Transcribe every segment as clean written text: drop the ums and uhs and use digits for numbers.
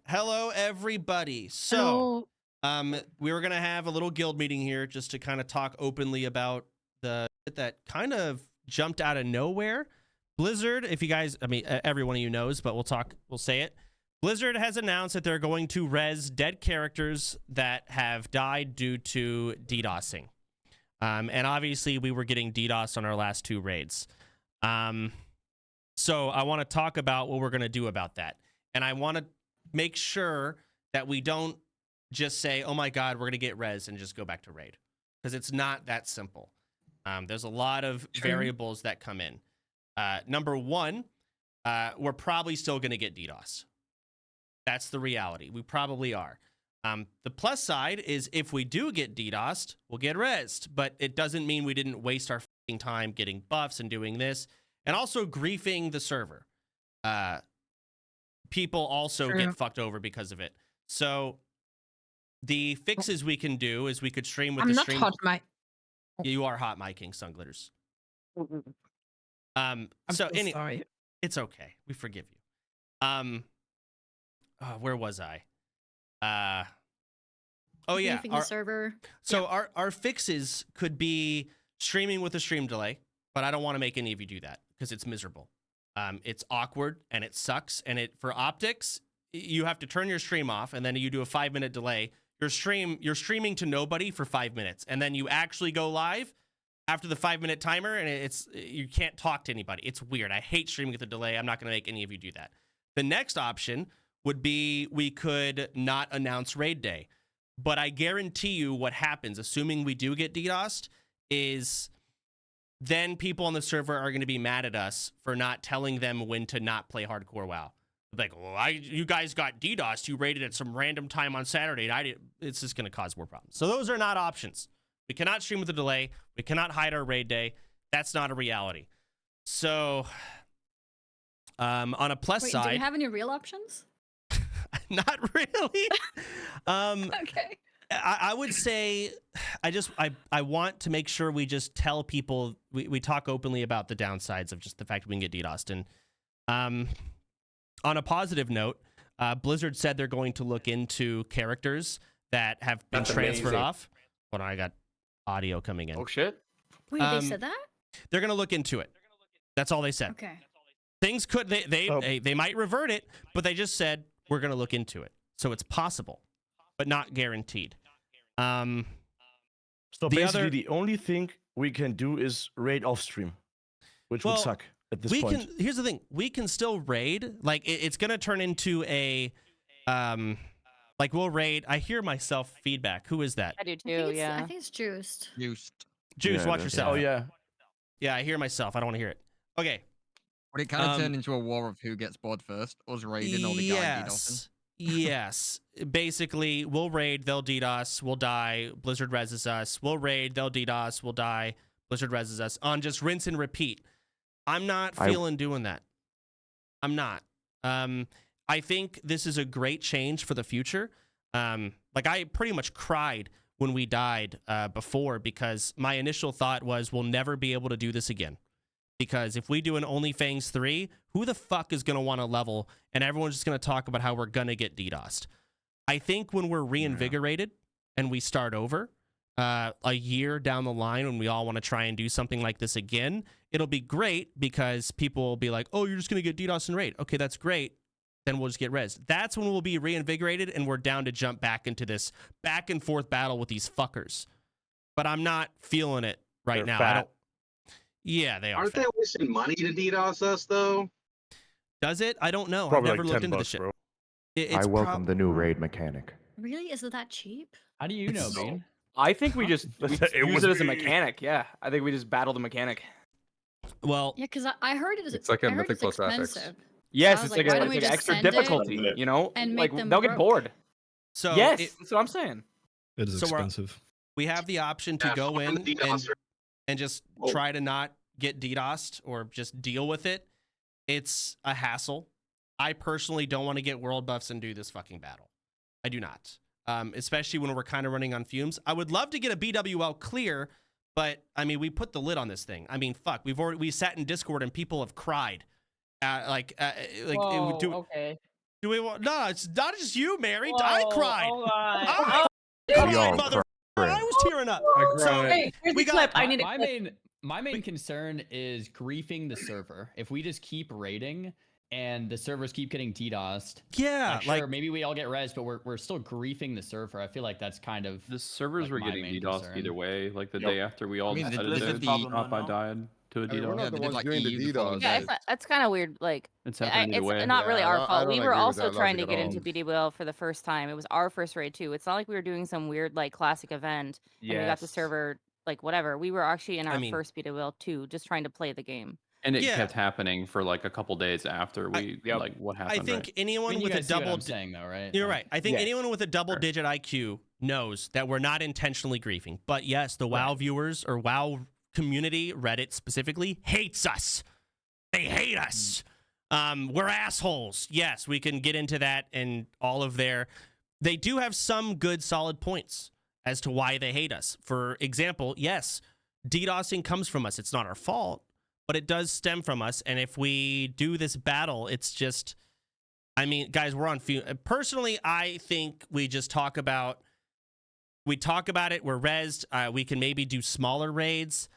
Hello, everybody. Hello. We were gonna have a little guild meeting here just to kind of talk openly about the shit that kind of jumped out of nowhere. Blizzard, if you guys, every one of you knows, but we'll say it. Blizzard has announced that they're going to res dead characters that have died due to DDoSing. And obviously, we were getting DDoS on our last two raids. So I want to talk about what we're going to do about that. And I want to make sure that we don't just say, oh my God, we're going to get res and just go back to raid. Because it's not that simple. There's a lot of variables that come in. Number one, we're probably still going to get DDoS. That's the reality. We probably are. The plus side is if we do get DDoSed, we'll get rezzed. But it doesn't mean we didn't waste our time getting buffs and doing this. And also griefing the server. People also get fucked over because of it. So the fixes we can do is we could stream with I'm the not stream. hot mic. You are hot micing, Sunglitters. I'm so sorry. It's okay. We forgive you. Where was I? Oh yeah. The server. So our fixes could be streaming with a stream delay, but I don't want to make any of you do that because it's miserable. It's awkward and it sucks. And for optics, you have to turn your stream off and then you do a 5-minute delay. You're streaming to nobody for 5 minutes, and then you actually go live after the 5-minute timer, and you can't talk to anybody. It's weird. I hate streaming with a delay. I'm not going to make any of you do that. The next option would be we could not announce raid day, but I guarantee you what happens, assuming we do get DDoSed, is then people on the server are going to be mad at us for not telling them when to not play hardcore WoW. Like, well, you guys got DDoSed. You raided at some random time on Saturday, and I did. It's just going to cause more problems. So those are not options. We cannot stream with a delay. We cannot hide our raid day. That's not a reality. So, on a plus side, do you have any real options? not really. Okay. I would say I want to make sure we just tell people we talk openly about the downsides of just the fact that we can get DDoSed. And on a positive note, Blizzard said they're going to look into characters that have been transferred off. Hold on, I got audio coming in. Oh shit. Wait, they said that? They're going to look into it. That's all they said. Okay. Things could they might revert it, but they just said we're going to look into it. So it's possible, but not guaranteed. So basically, the only thing we can do is raid off stream, which would suck at this point. Here's the thing: we can still raid. Like it's going to turn into a, like we'll raid. I hear myself feedback. Who is that? I do too. I think it's Juiced. Juice, watch yourself. Oh yeah. Yeah, I hear myself. I don't want to hear it. Okay. Would it kind of turn into a war of who gets bored first? Us raiding or the guy DDoSing? Yes. Basically, we'll raid, they'll DDoS, we'll die, Blizzard reses us. We'll raid, they'll DDoS, we'll die, Blizzard reses us. On just rinse and repeat. I'm not feeling doing that. I'm not. I think this is a great change for the future. Like I pretty much cried when we died before because my initial thought was we'll never be able to do this again. Because if we do an OnlyFangs 3, who the fuck is going to want to level? And everyone's just going to talk about how we're going to get DDoSed. I think when we're reinvigorated and we start over a year down the line when we all want to try and do something like this again, it'll be great because people will be like, oh, you're just going to get DDoSed and raid. Okay, that's great. Then we'll just get res. That's when we'll be reinvigorated and we're down to jump back into this back and forth battle with these fuckers. But I'm not feeling it right now. Fat. I don't. Yeah, they are. Aren't they wasting money to DDoS us though? Does it? I don't know. Probably I've never like looked 10 into the bucks, shit. bro. I welcome the new raid mechanic. Really? Is it that cheap? How do you know, Bean? I think we just use it as a me. mechanic. Yeah, I think we just battle the mechanic. Well, Yeah, because I heard It's like a Mythic Plus expensive. Yes, I was it's like, like, why a, don't we it's like just extra send it difficulty. You know, and like make them they'll get broke? bored. so Yes, that's what I'm saying. It is So expensive. we have the option to go in and just try to not get DDoSed or just deal with it. It's a hassle. I personally don't want to get world buffs and do this fucking battle. I do not. Especially when we're kind of running on fumes. I would love to get a BWL clear, but I mean, we put the lid on this thing. I mean, fuck, we sat in Discord and people have cried. Whoa, okay. Do we want? No, it's not just you, Mary. Whoa, I cried. Hold on. I We cried, all mother. cried. I was tearing up. I So cried. Hey, here's we the got- clip. I need a my clip. main concern is griefing the server. If we just keep raiding and the servers keep getting DDoSed, Yeah, sure, maybe we all get res, but we're still griefing the server. I feel like that's kind of The servers like, were my getting main DDoS concern. either way. Like the Yep. day after we all I mean, decided this to is the stop, I died to a I mean, we're DDoS. not the they did, ones like, doing the EU before DDoS. that. Yeah, that's kind of weird. Like, It's happening either it's way. not really Yeah, our I fault. don't We agree were with also that trying to logic get at into all. BDWL for the first time. It was our first raid too. It's not like we were doing some weird like classic event and we got the Yes. server like whatever. We were actually in I our mean- first BDWL too, just trying to play the game. And it Yeah. kept happening for like a couple days after we Yep. like what I happened. think right? anyone you with a guys see what double. I'm saying though, right? You're Like, right. I think Yes. anyone with a double-digit IQ knows that we're not intentionally griefing. But yes, the WoW viewers or WoW community, Reddit specifically, hates us. They hate us. We're assholes. Yes, we can get into that and all of their. They do have some good, solid points as to why they hate us. For example, yes, DDoSing comes from us. It's not our fault, but it does stem from us. And if we do this battle, it's just. I mean, guys, we're on. Personally, I think we just talk about. We talk about it. We're rezzed. We can maybe do smaller raids.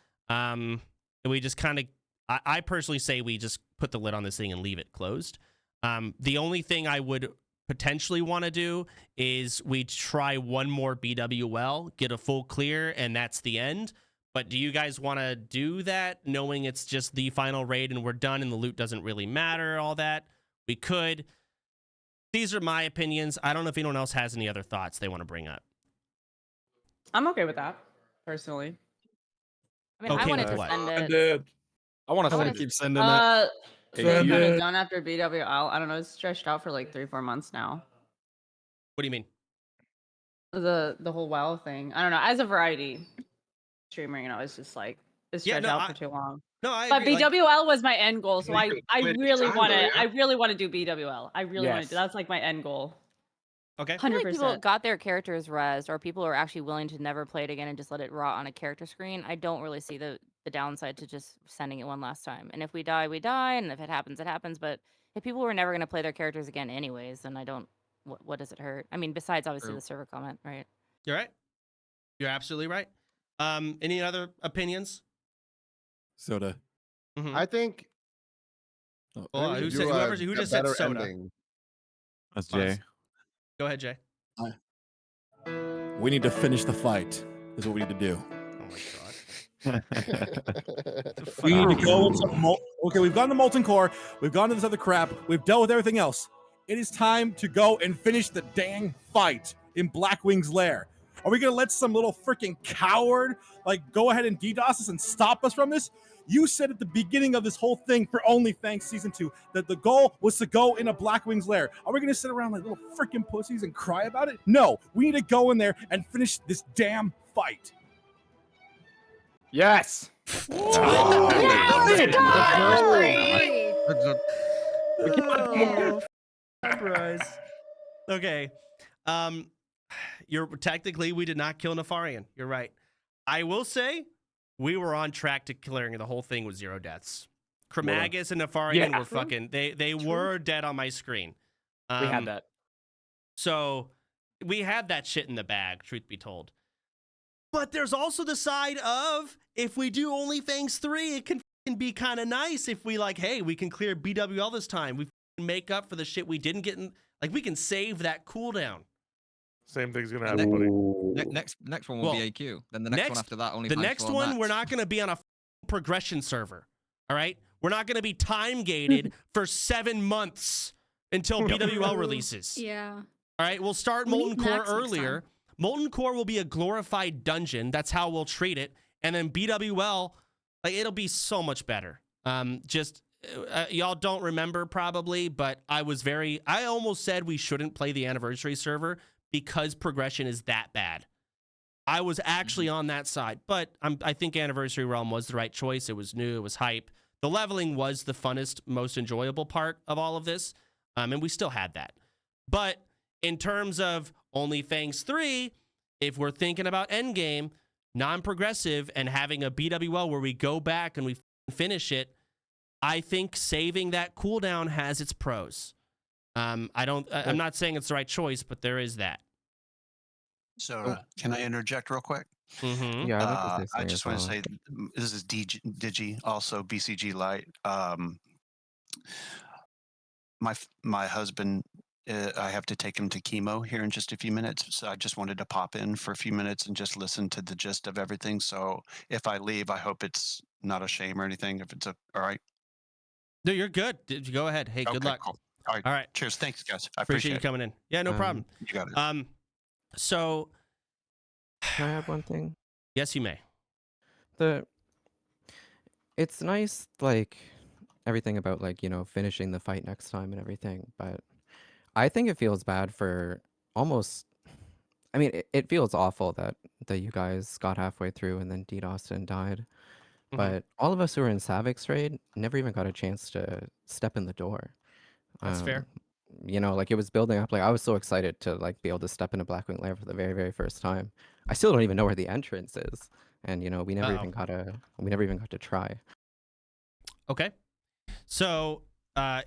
We just kind of. I personally say we just put the lid on this thing and leave it closed. The only thing I would potentially want to do is we try one more BWL, get a full clear, and that's the end. But do you guys want to do that, knowing it's just the final raid and we're done and the loot doesn't really matter, all that? We could. These are my opinions. I don't know if anyone else has any other thoughts they want to bring up. I'm okay with that, personally. I mean, Okay, I wanted with to what? send I it. did. I want I to want see to keep sending it. Hey, Send you- it. done after BWL. I don't know. It's stretched out for like 3-4 months now. What do you mean? The whole WoW thing. I don't know. As a variety streamer, you know, it's just like it's Yeah, stretched no, out for too long. No, I But agree. Like, BWL was my end goal, so We I could I quit really anytime, want though, to yeah? I really want to do BWL. I really want to Yes. do. That's like my end goal. okay. I feel like people 100%. got their characters rezzed, or people are actually willing to never play it again and just let it rot on a character screen. I don't really see the downside to just sending it one last time. And if we die, we die, and if it happens, it happens. But if people were never going to play their characters again anyways, then I don't. What does it hurt? I mean, besides obviously True. the server comment, right? You're right. You're absolutely right. Any other opinions? Soda. Mhm. I think. Oh, Well, maybe who do said- a- who a just said better soda? ending. That's Us. Jay. Go ahead, Jay. We need to finish the fight. Is what we need to do. Oh my god. We need to go into okay, we've gone to Molten Core. We've gone to this other crap. We've dealt with everything else. It is time to go and finish the dang fight in Blackwing's lair. Are we gonna let some little freaking coward like go ahead and DDoS us and stop us from this? You said at the beginning of this whole thing for OnlyFangs Season 2 that the goal was to go in a Blackwing's lair. Are we gonna sit around like little freaking pussies and cry about it? No, we need to go in there and finish this damn fight. Yes. Surprise. Okay. You're technically we did not kill Nefarian. You're right. I will say we were on track to clearing the whole thing with 0 deaths. Kramagus and Nefarian Yeah. were fucking they were dead on my screen. We had that. So we had that shit in the bag, truth be told. But there's also the side of if we do OnlyFangs 3, it can be kind of nice if we like, hey, we can clear BWL this time. We make up for the shit we didn't get in. Like we can save that cooldown. Same thing's gonna And happen, buddy. Next one will Well, be AQ. Then the next one after that, only The next one, we're not going to be on a progression server. All right, we're not going to be time gated for 7 months until BWL releases. Yeah. All right, we'll start We Molten need Core Max next earlier. Molten Core will be a glorified dungeon. That's how we'll treat it. And then BWL, like it'll be so much better. Y'all don't remember probably, but I almost said we shouldn't play the anniversary server because progression is that bad. I was actually on that side, but I think Anniversary Realm was the right choice. It was new, it was hype. The leveling was the funnest, most enjoyable part of all of this, and we still had that. But in terms of OnlyFangs 3, if we're thinking about endgame, non-progressive, and having a BWL where we go back and we finish it, I think saving that cooldown has its pros. I'm not saying it's the right choice, but there is that. So can I interject real quick? Mm-hmm. Yeah, I'd like to say I something just as want to well. say this is Digi, also BCG Light. My husband, I have to take him to chemo here in just a few minutes, so I just wanted to pop in for a few minutes and just listen to the gist of everything. So if I leave, I hope it's not a shame or anything. If it's all right. No, you're good. Go ahead. Hey, good luck. Cool. All right. All right. Cheers. Thanks, guys. I Appreciate you it. coming in. Yeah, no problem. You got it. So Can I add one thing? yes, you may. It's nice, like everything about like, finishing the fight next time and everything, but I think it feels bad for almost. I mean, it feels awful that you guys got halfway through and then DDoS and died. Mhm. But all of us who were in Savic's raid never even got a chance to step in the door. That's fair. Like it was building up. Like I was so excited to like be able to step into Blackwing Lair for the very, very first time. I still don't even know where the entrance is, and we never even got to try. Okay. So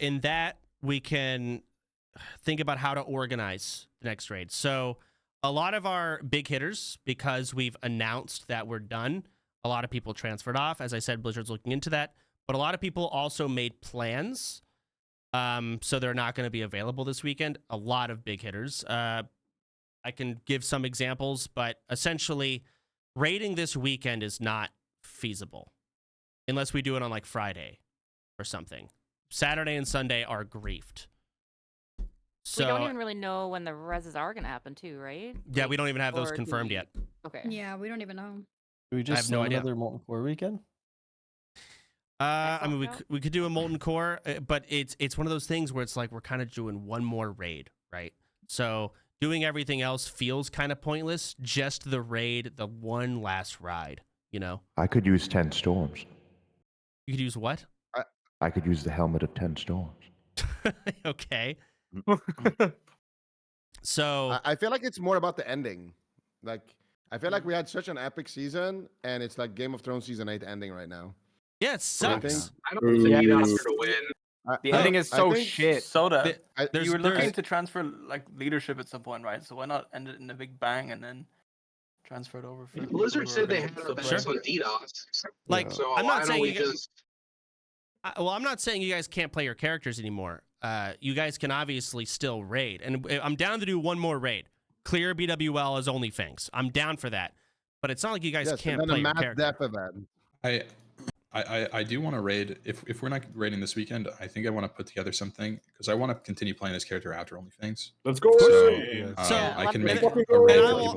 in that, we can think about how to organize the next raid. So a lot of our big hitters, because we've announced that we're done, a lot of people transferred off. As I said, Blizzard's looking into that. But a lot of people also made plans. So they're not going to be available this weekend. A lot of big hitters. I can give some examples, but essentially, raiding this weekend is not feasible unless we do it on like Friday or something. Saturday and Sunday are griefed. So we don't even really know when the reses are going to happen, too, right? yeah, we don't even have those Or do confirmed we- yet. Okay. Yeah, we don't even know. Do we just have no idea. another Molten Core weekend? I mean, thought so. we could do a Molten Core, but it's one of those things where it's like we're kind of doing one more raid, right? So doing everything else feels kind of pointless. Just the raid, the one last ride, I could use 10 storms. You could use what? I could use the helmet of 10 storms. Okay. So I feel like it's more about the ending. Like I feel like we had such an epic season, and it's like Game of Thrones season 8 ending right now. yeah, it sucks. I don't think you asked her to win. The ending is so shit. Soda, There's- you were looking there's- to transfer like leadership at some point, right? So why not end it in a big bang and then transfer it over? For Blizzard said they had our our backs on DDoS. Like, So I'm why not don't saying we you guys, just I'm not saying you guys can't play your characters anymore. You guys can obviously still raid, and I'm down to do one more raid. Clear BWL as OnlyFangs. I'm down for that, but it's not like you guys Yes, can't and then play a your mass character. death event. I do want to raid. If we're not raiding this weekend, I think I want to put together something because I want to continue playing this character after OnlyFangs. Let's go. So I can make and a raid for I people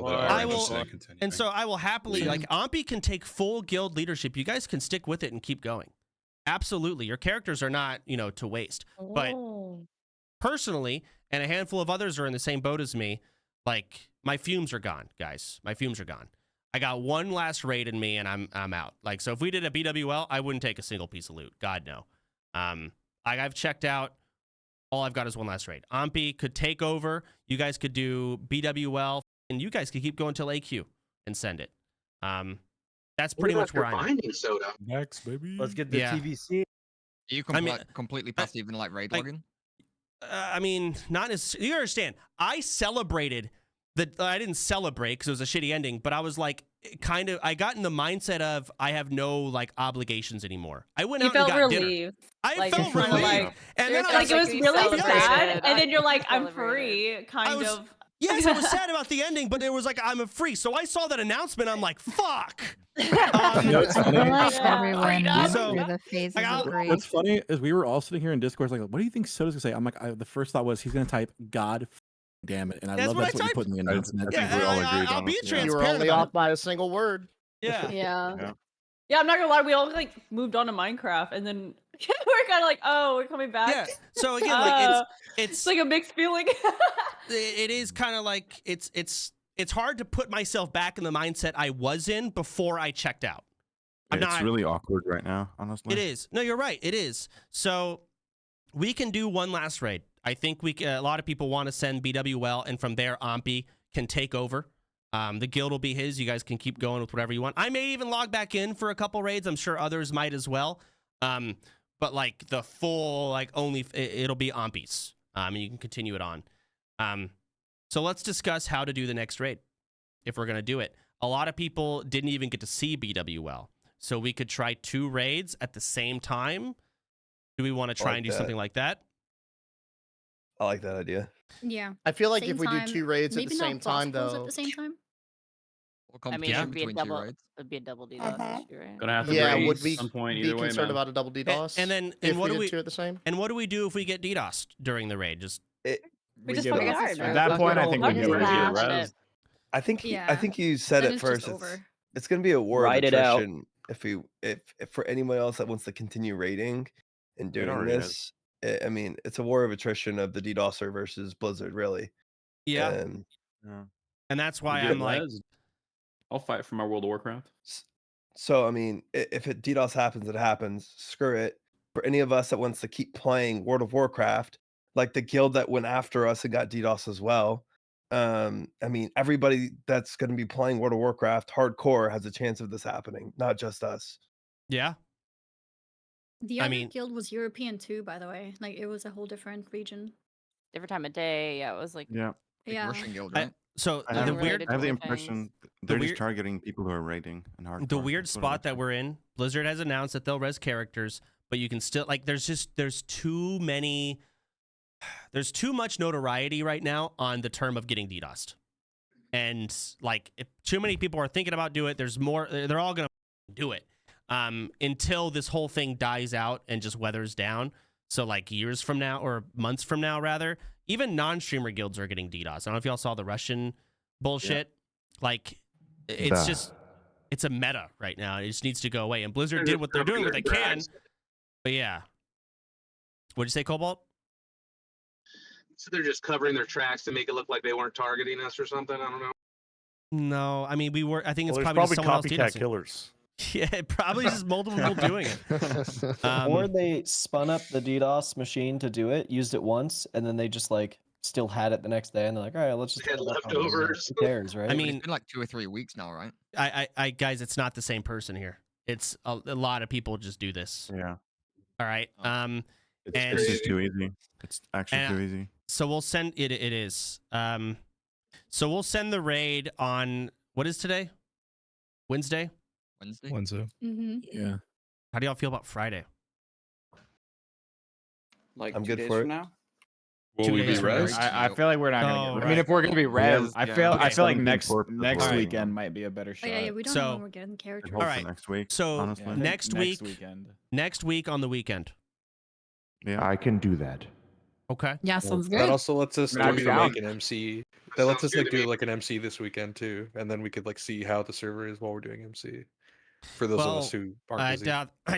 that are interested in continuing. and so I will happily like Ompi can take full guild leadership. You guys can stick with it and keep going. Absolutely, your characters are not to waste. But personally, and a handful of others are in the same boat as me. Like my fumes are gone, guys. My fumes are gone. I got one last raid in me, and I'm out. Like so, if we did a BWL, I wouldn't take a single piece of loot. God no. I've checked out. All I've got is one last raid. Ompi could take over. You guys could do BWL, and you guys could keep going till AQ and send it. That's pretty much where I'm at. finding Soda? Next, baby. Let's get the Yeah. TVC. You completely past even like raid logging? I mean, not as you understand. I celebrated that. I didn't celebrate because it was a shitty ending, but I was like, I got in the mindset of I have no like obligations anymore. I went You out and felt got dinner. relieved. I Like, felt it's kinda relieved, like- and then I like was it was we really celebrated. sad, and then you're like, I'm Celebrated. free, kind of. Yes, I was sad about the ending, but it was like I'm free. So I saw that announcement. I'm like, fuck. You know what's funny? So, phases like, of grief. What's funny is we were all sitting here in Discord like, what do you think Soda's gonna say? I'm like, the first thought was he's gonna type God damn it, and I That's love what that's I what you put in the announcement. I think we all agreed I'll on be it. transparent You were only about off by a single word. Yeah. Yeah, I'm not gonna lie. We all like moved on to Minecraft, and then we're kind of like, oh, we're coming back. Yeah. So again, like it's like a mixed feeling. it is kind of like it's hard to put myself back in the mindset I was in before I checked out. It's really awkward right now, honestly. It is. No, you're right. It is. So we can do one last raid. I think a lot of people want to send BWL, and from there, Ompi can take over. The guild will be his. You guys can keep going with whatever you want. I may even log back in for a couple raids. I'm sure others might as well. But like the full, like only it'll be Ompi's. and you can continue it on. So let's discuss how to do the next raid if we're going to do it. A lot of people didn't even get to see BWL, so we could try 2 raids at the same time. Do we want to try and do something like that? I like that idea. Yeah. I feel like Same if we do time, 2 raids at maybe the not same time, boss pulls though. at the same time. I mean, it'd be a double DDoS issue, right? Gonna have to Yeah, raid would we at some point be either way, concerned man. about a double DDoS? And then if and what we do did we 2 at the same? And what do we do if we get DDoSed during the raid? Just We just give fucking up. die, At man. that point, I think we Just give laugh it. at it. I think Yeah. I think you said Then it it's just first. over. It's gonna be a war Ride of it out. attrition if for anyone else that wants to continue raiding and doing already this. I mean, it's a war of attrition of the DDoSer versus Blizzard, really. yeah, And and that's why You I'm get like, res, I'll fight for my World of Warcraft. so I mean, if it DDoS happens, it happens. Screw it. For any of us that wants to keep playing World of Warcraft, like the guild that went after us and got DDoS as well. I mean, everybody that's going to be playing World of Warcraft hardcore has a chance of this happening, not just us. yeah, The I other mean- guild was European too, by the way. Like it was a whole different region. Different time of day. Yeah, it was like. Yeah. Yeah. Russian guild, I- right? so I the have, weird, I have the Different impression things. they're just weird- targeting people who are raiding and hardcore. the weird That's what it spot looks that like. we're in. Blizzard has announced that they'll res characters, but you can still like. There's too many. There's too much notoriety right now on the term of getting DDoSed, and like if too many people are thinking about doing it, there's more. They're all gonna do it until this whole thing dies out and just weathers down. So like years from now or months from now, rather, even non-streamer guilds are getting DDoS. I don't know if y'all saw the Russian bullshit. Like it's Bah. just it's a meta right now. It just needs to go away. And Blizzard did what they're doing what they can. But yeah. What'd you say, Cobalt? So they're just covering their tracks to make it look like they weren't targeting us or something. I don't know. No, I mean we were. I think it's Well, there's probably, just someone else copycat DDoSing. killers. Yeah, probably just multiple people doing it. Or they spun up the DDoS machine to do it, used it once, and then they just like still had it the next day, and they're like, all right, let's just They had put it up on leftovers. Who cares, right? I But mean, it's been like 2 or 3 weeks now, right? I guys, it's not the same person here. It's a lot of people just do this. Yeah. All right. Oh. And It's just too easy. It's actually and- too easy. so we'll send it. It is. So we'll send the raid on what is today? Wednesday. Wednesday. Mm-hmm. Yeah. How do y'all feel about Friday? Like I'm 2 good days for from it. now. Will 2 we days be from now. res? I feel like we're not gonna Oh, get. I right. mean, if we're gonna be res, I feel Okay. like Something next for the next voting. weekend might be a better Oh shot. yeah, we don't So- know when we're getting I characters. hope Alright, for next week. so honestly. Yeah. next week, weekend. next week on the weekend. Yeah. I can do that. Okay. Yeah, sounds That good. also lets us Knock do it down. like an MC. That That lets sounds us good like to me. do like an MC this weekend too, and then we could like see how the server is while we're doing MC. For those of us Well, who aren't I busy.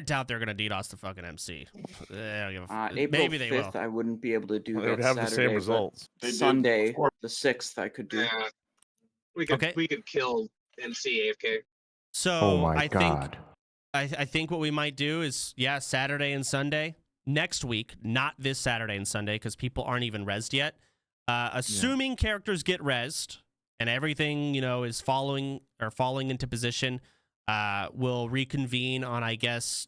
doubt they're gonna DDoS the fucking MC. They don't give a f- April Maybe they 5th, will. I wouldn't be able to do They that would have the Saturday, same but results. Sunday, the 6th, I could do. Yeah. We could Okay. we could kill MC AFK. So Oh my I think god. I think what we might do is Saturday and Sunday next week, not this Saturday and Sunday because people aren't even rezzed yet. Assuming characters get rezzed and everything is falling into position, we'll reconvene on I guess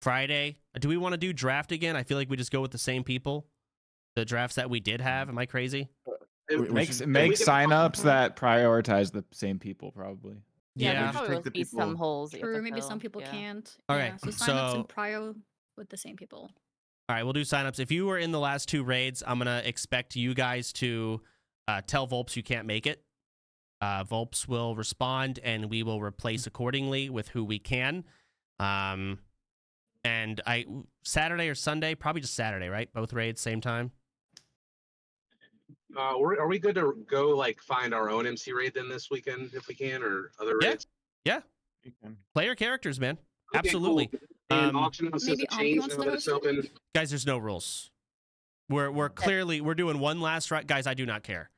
Friday. Do we want to do draft again? I feel like we just go with the same people. The drafts that we did have. Am I crazy? Make signups that prioritize the same people, probably. Yeah, Yeah. there probably will be some holes. that you have True, to maybe some fill. people Yeah. can't. All Yeah, right, so signups so- and prio with the same people. All right, we'll do signups. If you were in the last 2 raids, I'm gonna expect you guys to tell Vulpes you can't make it. Vulpes will respond, and we will replace accordingly with who we can. And Saturday or Sunday, probably just Saturday, right? Both raids same time. Are we good to go like find our own MC raid then this weekend if we can, or other Yeah. raids? Yeah. Play your characters, man. Okay, Absolutely. cool. And auction house maybe has Omni changed wants now to that it's host it? open. Guys, there's no rules. We're clearly we're doing one last right. Guys, I do not care.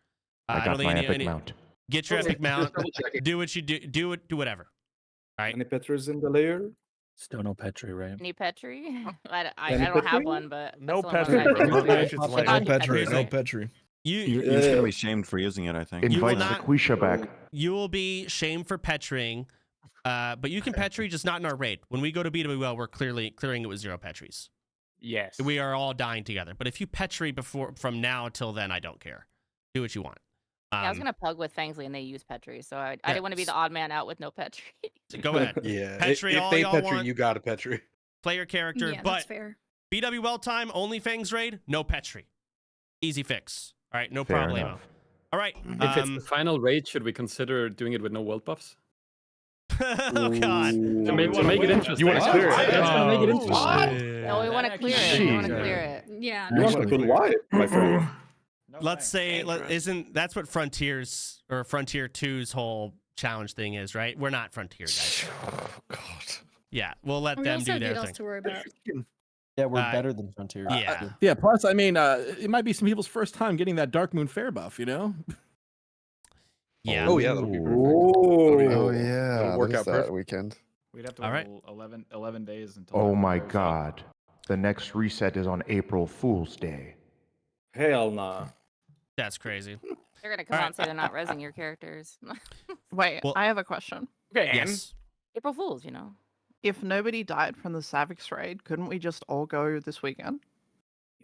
I don't got think my any- epic any- mount. Get your Okay, epic mount. double checking. Do what you do. Do whatever. All right. Any Petras in the layer? Still no Petri, right? Any Petri? I Any don't have Petri? one, but No that's the one Petri, I'm bro. trying to That do. shit's Like, lame. not Petri. Petri. You're just gonna be shamed for using it. I think. You will Invite not- Sequisha back. You will be shamed for petring, but you can petri, just not in our raid. When we go to BWL, we're clearly clearing it with 0 petries. Yes. We are all dying together. But if you Petri from now till then, I don't care. Do what you want. Yeah, I was gonna plug with Fangsley and they use Petri, so I yeah, didn't want to be the odd man out with no Petri. So go ahead. Yeah. Petri, if all they y'all Petri, want. you got a Petri. Play your character, Yeah, but that's fair. BWL time, OnlyFangs raid, no Petri. Easy fix. All right, no Fair problemo. enough. All right. If it's the final raid, should we consider doing it with no world buffs? Oh God. To make it interesting. You want to clear it? To make it interesting. No, we want to clear it. We want to clear it. Yeah. You want to lie, my friend. Let's say, isn't that's what Frontiers or Frontier 2's whole challenge thing is, right? We're not Frontier guys. Oh God. Yeah, we'll let We them also do have their DDoS thing. to worry about. Yeah, we're Uh, better than Frontier. Yeah. Yeah. Plus, I mean, it might be some people's first time getting that Dark Moon fair buff. You know. Yeah. Oh yeah, that'll be perfect. Oh, yeah. That'll work out perfect. weekend. We'd have to All right. wait 11 days until. Oh that my goes up. God. The next reset is on April Fool's Day. Hell nah. That's crazy. They're gonna come out and say they're not rezzing your characters. Wait, Well- I have a question. Okay. Yes. April Fools, you know. If nobody died from the Savix raid, couldn't we just all go this weekend?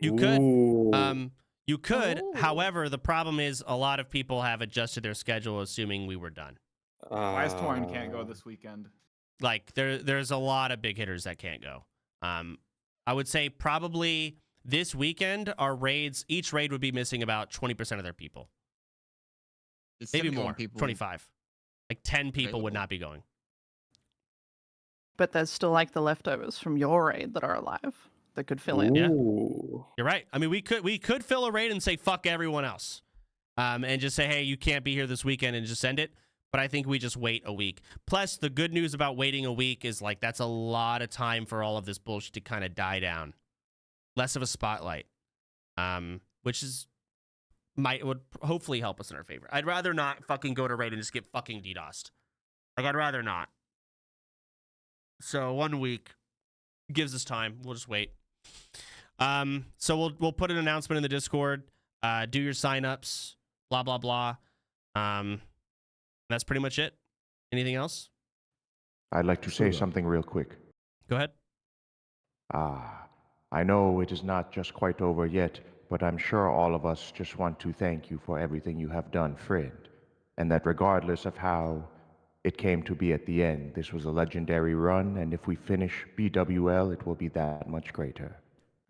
You could. Ooh. You could. Oh. However, the problem is a lot of people have adjusted their schedule assuming we were done. Wise Torn can't go this weekend. Like there's a lot of big hitters that can't go. I would say probably this weekend our raids, each raid would be missing about 20% of their people. There's Maybe 71 more. people 25. Like 10 people would available. not be going. But there's still like the leftovers from your raid that are alive that could fill in. Yeah. Ooh. You're right. I mean, we could fill a raid and say fuck everyone else, and just say, hey, you can't be here this weekend, and just send it. But I think we just wait a week. Plus, the good news about waiting a week is like that's a lot of time for all of this bullshit to kind of die down. Less of a spotlight, which is would hopefully help us in our favor. I'd rather not fucking go to raid and just get fucking DDoSed. Like I'd rather not. So 1 week gives us time. We'll just wait. So we'll put an announcement in the Discord. Do your signups. Blah blah blah. That's pretty much it. Anything else? I'd like to say something real quick. Go ahead. I know it is not just quite over yet, but I'm sure all of us just want to thank you for everything you have done, friend. And that regardless of how it came to be at the end, this was a legendary run, and if we finish BWL, it will be that much greater.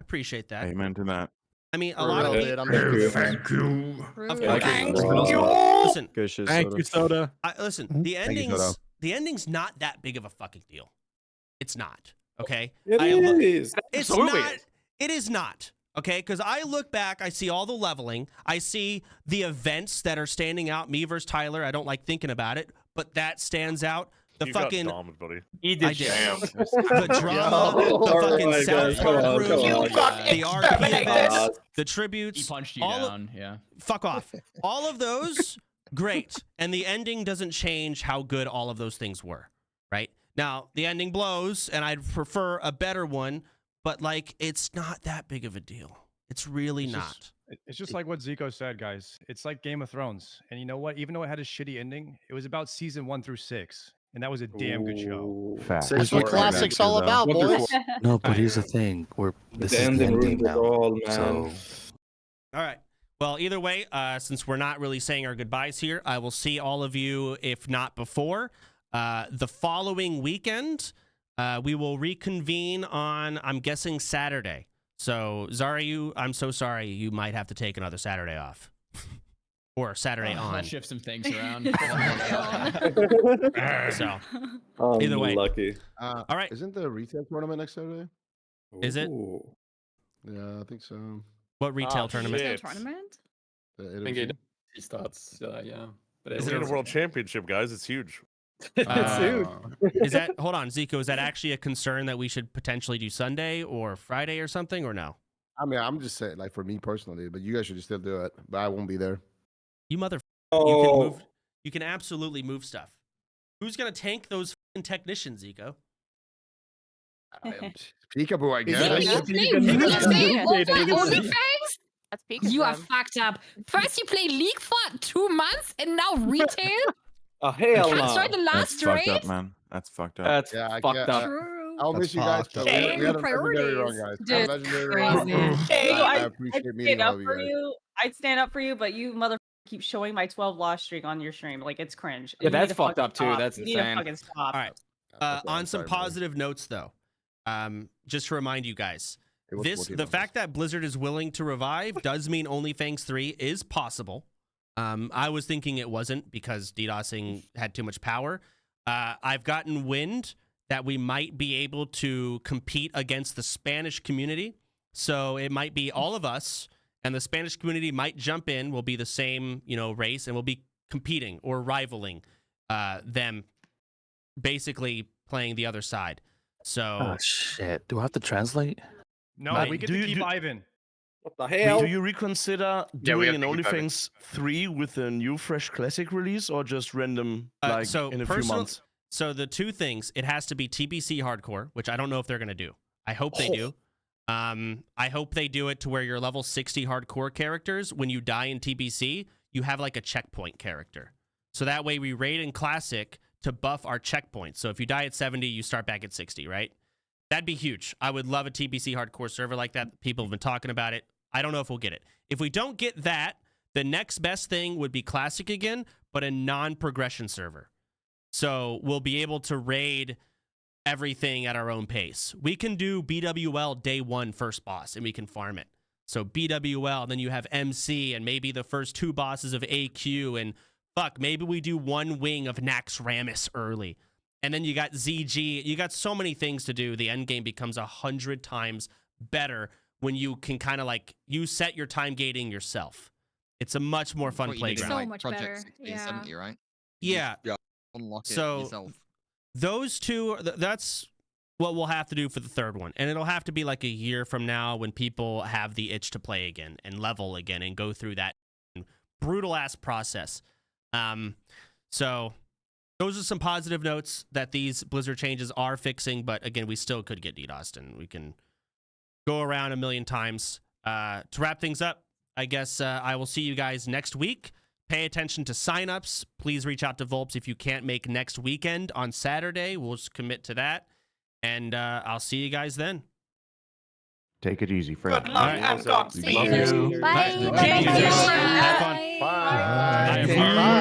Appreciate that. Amen to that. I mean, a lot of people. Thank you. Of Thank course. you. Listen. Thank you, Soda. Listen, the Thank you, ending's Soda. the ending's not that big of a fucking deal. It's not. Okay. It is. It's Absolutely not. is. It is not. Okay, because I look back, I see all the leveling, I see the events that are standing out. Me versus Tyler, I don't like thinking about it, but that stands out. The You fucking got domed, buddy. I did. The drama, the Oh fucking my South God, Park come on, room, come on. the RP events, the tributes. He punched you all down. Yeah. Fuck off. All of those, great. And the ending doesn't change how good all of those things were, right? Now, the ending blows, and I'd prefer a better one, but, like, it's not that big of a deal. It's really not. It's just like what Zico said, guys. It's like Game of Thrones. And you know what? Even though it had a shitty ending, it was about season 1 through 6. And that was a damn good show. That's what classic's all about, boys. No, but here's the thing: this is the ending ending ruined it now. all, man. So All right. Well, either way, since we're not really saying our goodbyes here, I will see all of you, if not before, the following weekend. We will reconvene on, I'm guessing, Saturday. So, Zara, I'm so sorry. You might have to take another Saturday off. Or Saturday I'll on. shift some things around. So, either way. Lucky. All right. Isn't the retail tournament next Saturday? Is it? Yeah, I think so. What retail tournament? Retail tournament? The I think Italy. it starts. Yeah. But Is it a world championship, guys? It's huge. It's huge. Is that, hold on, Zico, is that actually a concern that we should potentially do Sunday or Friday or something, or no? I mean, I'm just saying, like, for me personally, but you guys should still do it. But I won't be there. You mother. Oh. You can move. You can absolutely move stuff. Who's gonna tank those fucking technicians, Zico? Peekaboo, I guess. OnlyFangs? That's Pikachu. You are fucked up. First you play League for 2 months and now retail? Oh, hell no. Transfer the That's last fucked raid? up, man. That's fucked up. That's Yeah, I fucked get- up. True. I'll miss you guys. So we had a legendary run, guys. We had a legendary run. I appreciate I'd meeting stand all up of you for guys. you. I'd stand up for you, but you mother keep showing my 12 loss streak on your stream. Like it's cringe. Yeah, You need that's to fucked fucking up too. stop. That's You need to insane. fucking stop. All right. On some positive notes, though, just to remind you guys, the fact that Blizzard is willing to revive does mean OnlyFangs 3 is possible. I was thinking it wasn't because DDoSing had too much power. I've gotten wind that we might be able to compete against the Spanish community. So it might be all of us, and the Spanish community might jump in. We'll be the same, race, and we'll be competing or rivaling them, basically playing the other side. So. Oh shit! Do I have to translate? No, we get to keep Ivan. What the hell? Do you reconsider doing an OnlyFangs 3 with a new fresh classic release, or just random in a few months? So the two things, it has to be TBC hardcore, which I don't know if they're going to do. I hope they do. I hope they do it to where your level 60 hardcore characters, when you die in TBC, you have like a checkpoint character. So that way we raid in classic to buff our checkpoints. So if you die at 70, you start back at 60, right? That'd be huge. I would love a TBC hardcore server like that. People have been talking about it. I don't know if we'll get it. If we don't get that, the next best thing would be classic again, but a non-progression server. So we'll be able to raid everything at our own pace. We can do BWL day 1 first boss, and we can farm it. So BWL, then you have MC, and maybe the first 2 bosses of AQ, and maybe we do 1 wing of Nax Ramus early. And then you got ZG. You got so many things to do. The end game becomes 100 times better when you can kind of you set your time gating yourself. It's a much more fun playground. So much Project better. 60 and 70, right? Yeah. Unlock it So yourself. those two, that's what we'll have to do for the third one. And it'll have to be like a year from now when people have the itch to play again and level again and go through that brutal ass process. So those are some positive notes that these Blizzard changes are fixing, but again, we still could get DDoSed, and we can go around a million times. To wrap things up, I guess I will see you guys next week. Pay attention to signups. Please reach out to Vulps if you can't make next weekend on Saturday. We'll just commit to that. And I'll see you guys then. Take it easy, friend. Good luck and Godspeed. Love you. Bye. Bye. Have fun. Bye. Bye.